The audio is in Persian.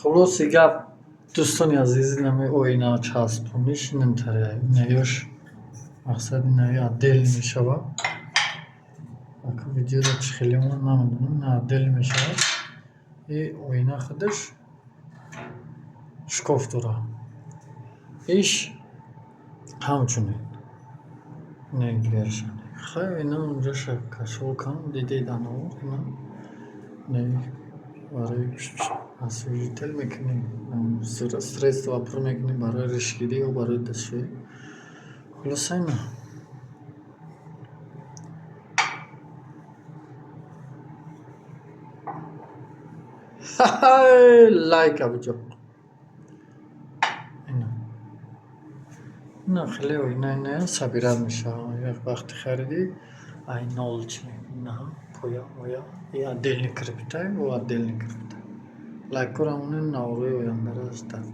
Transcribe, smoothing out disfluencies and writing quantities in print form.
خلاص گپ دوستانی عزیز نمی اوینا چسبونیش نمیتره نیاش مقصد اینه دل میشود اگه ویدیو رو خیلی من نمیدونم نه دل میشود این اوینا خودش شکاف داره ایش همچونه نگیرشن خیلی اینا اونجا کشو کن دیده دانو نه برای освежитель میکنیم средства پر میکنیم برای ریشگیری و برای دستشویی خلاص اینا لایک ابجا اینا نه خیلی نه sabirad میشه. یک وقتی خریدی ای نولچ نه پویا مویا ای отдельный криптay و отдельный криптay. Лайкурамунun навруи ояндараст так.